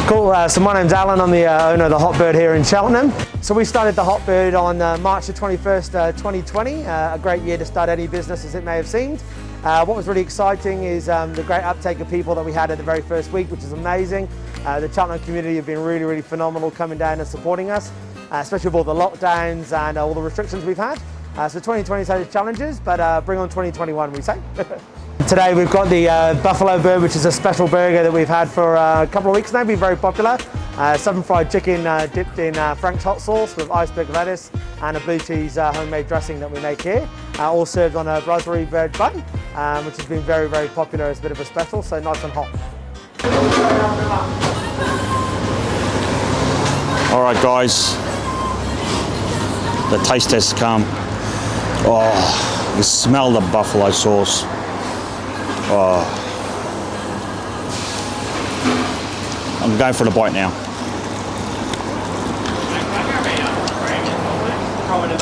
Cool, so my name's Alan, I'm the owner of the Hot Bird here in Cheltenham. So we started the Hot Bird on March the 21st, 2020, a great year to start any business as it may have seemed. What was really exciting is the great uptake of people that we had at the very first week, which is amazing. The Cheltenham community have been really phenomenal coming down and supporting us, especially with all the lockdowns and all the restrictions we've had. So 2020's had its challenges, but bring on 2021, we say. Today we've got the Buffalo Bird, which is a special burger that we've had for a couple of weeks now, been very popular. Southern fried chicken dipped in Frank's hot sauce with iceberg lettuce and a blue cheese homemade dressing that we make here. All served on a raspberry bread bun, which has been very popular as a bit of a special, so nice and hot. All right guys, the taste test has come. Oh, you smell the buffalo sauce. Oh. I'm going for the bite now.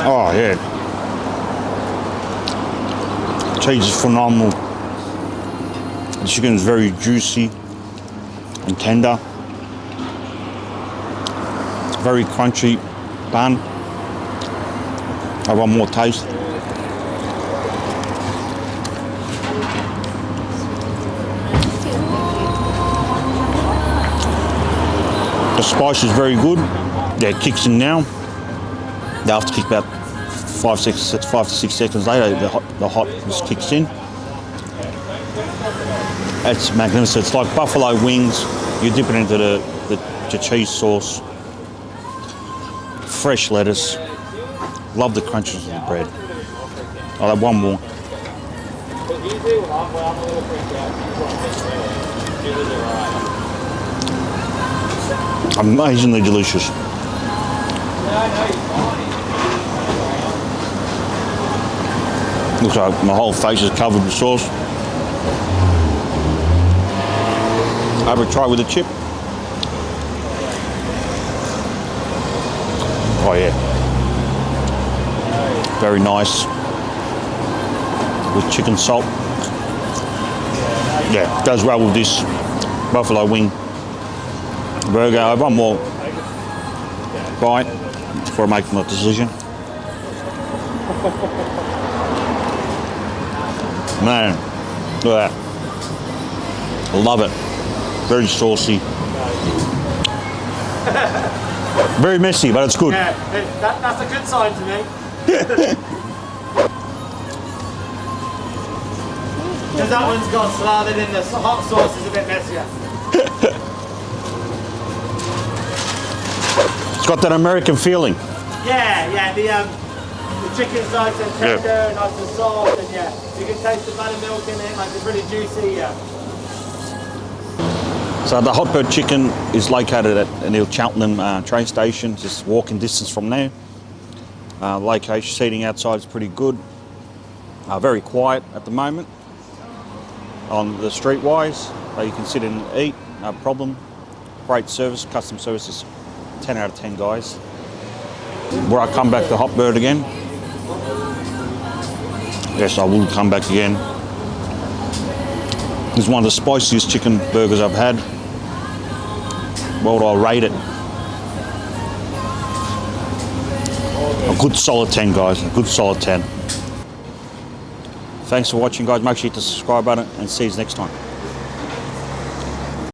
Oh yeah. Cheese is phenomenal. The chicken is very juicy and tender. Very crunchy bun. I want more taste. The spice is very good. Yeah, it kicks in now. They have to kick about 5 to 6 seconds later. The hot just kicks in. It's magnificent. It's like buffalo wings. You dip it into the cheese sauce. Fresh lettuce. Love the crunches of the bread. I'll have one more. Amazingly delicious. Looks like my whole face is covered with sauce. Have a try with a chip. Oh yeah. Very nice. With chicken salt. Yeah, goes well with this buffalo wing burger. I have one more bite before I make my decision. Man, look at that. I love it. Very saucy. Very messy, but it's good. Yeah, that's a good sign to me. Because that one's got slathered in the hot sauce is a bit messier. It's got that American feeling. Yeah, the chicken's nice and tender, nice and soft, and yeah, you can taste the buttermilk in it, like it's really juicy, yeah. So the Hot Bird chicken is located at near Cheltenham train station, just walking distance from there. Location, seating outside is pretty good. Very quiet at the moment on the streetwise. You can sit and eat, no problem. Great service, customer service is 10 out of 10 guys. Will I come back to Hot Bird again? Yes, I will come back again. This is one of the spiciest chicken burgers I've had. What would I rate it? A good solid 10, guys, a good solid 10. Thanks for watching, guys. Make sure you hit the subscribe button and see you next time.